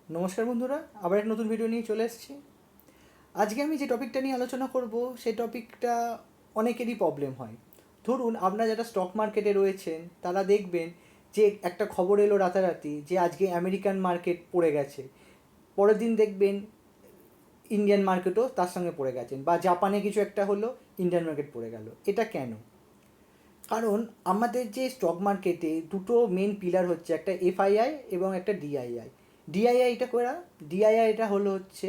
নমস্কার বন্ধুরা, আবার এক নতুন ভিডিও নিয়ে চলে এসেছি। আজকে আমি যে টপিকটা নিয়ে আলোচনা করব সেই টপিকটা অনেকেরই প্রবলেম হয়। ধরুন আপনারা যারা স্টক মার্কেটে রয়েছেন তারা দেখবেন যে একটা খবর এলো রাতারাতি যে আজকে আমেরিকান মার্কেট পড়ে গেছে, পরের দিন দেখবেন ইন্ডিয়ান মার্কেটও তার সঙ্গে পড়ে গেছেন, বা জাপানে কিছু একটা হলো ইন্ডিয়ান মার্কেট পড়ে গেল। এটা কেন? কারণ আমাদের যে স্টক মার্কেটে দুটো মেন পিলার হচ্ছে, একটা এফআইআই এবং একটা ডিআইআই। ডিআইআই এটা করা, ডিআইআই এটা হলো হচ্ছে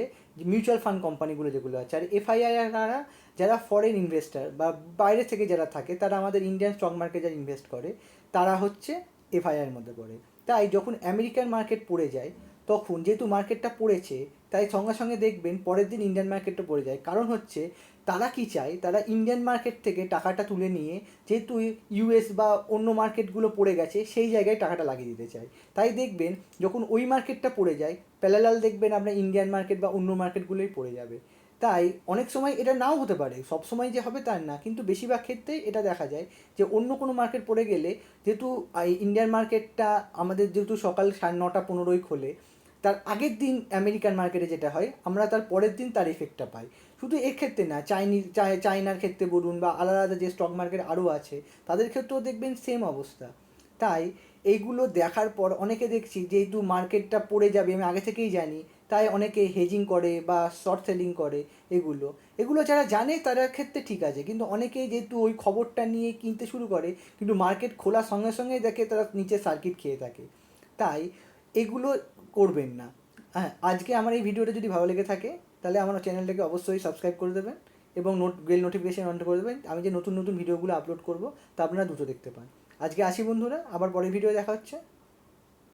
মিউচুয়াল ফান্ড কোম্পানিগুলো যেগুলো আছে, আর এফআইআই কারা? যারা ফরেন ইনভেস্টার বা বাইরে থেকে যারা থাকে তারা আমাদের ইন্ডিয়ান স্টক মার্কেটে যারা ইনভেস্ট করে তারা হচ্ছে এফআইআইয়ের মধ্যে পড়ে। তাই যখন আমেরিকান মার্কেট পড়ে যায় তখন যেহেতু মার্কেটটা পড়েছে তাই সঙ্গে সঙ্গে দেখবেন পরের দিন ইন্ডিয়ান মার্কেটটা পড়ে যায়। কারণ হচ্ছে তারা কি চায়, তারা ইন্ডিয়ান মার্কেট থেকে টাকাটা তুলে নিয়ে যেহেতু ইউএস বা অন্য মার্কেটগুলো পড়ে গেছে সেই জায়গায় টাকাটা লাগিয়ে দিতে চায়। তাই দেখবেন যখন ওই মার্কেটটা পড়ে যায় প্যারালাল দেখবেন আপনার ইন্ডিয়ান মার্কেট বা অন্য মার্কেটগুলোই পড়ে যাবে। তাই অনেক সময় এটা নাও হতে পারে, সব সময় যে হবে তার না, কিন্তু বেশিরভাগ ক্ষেত্রেই এটা দেখা যায় যে অন্য কোনো মার্কেট পড়ে গেলে যেহেতু ইন্ডিয়ান মার্কেটটা আমাদের যেহেতু সকাল 9:15 খোলে, তার আগের দিন আমেরিকান মার্কেটে যেটা হয় আমরা তার পরের দিন তার এফেক্টটা পাই। শুধু এর ক্ষেত্রে না, চায়নার ক্ষেত্রে বলুন বা আলাদা আলাদা যে স্টক মার্কেট আরও আছে তাদের ক্ষেত্রেও দেখবেন সেম অবস্থা। তাই এইগুলো দেখার পর অনেকে দেখছি যেহেতু মার্কেটটা পড়ে যাবে আমি আগে থেকেই জানি, তাই অনেকে হেজিং করে বা শর্ট সেলিং করে। এগুলো এগুলো যারা জানে তাদের ক্ষেত্রে ঠিক আছে, কিন্তু অনেকেই যেহেতু ওই খবরটা নিয়ে কিনতে শুরু করে কিন্তু মার্কেট খোলার সঙ্গে সঙ্গেই দেখে তারা নিচে সার্কিট খেয়ে থাকে। তাই এগুলো করবেন না। হ্যাঁ, আজকে আমার এই ভিডিওটা যদি ভালো লেগে থাকে তাহলে আমার চ্যানেলটাকে অবশ্যই সাবস্ক্রাইব করে দেবেন এবং বেল নোটিফিকেশন অন করে দেবেন। আমি যে নতুন নতুন ভিডিওগুলো আপলোড করব তা আপনারা দ্রুত দেখতে পান। আজকে আসি বন্ধুরা, আবার পরের ভিডিও দেখা হচ্ছে।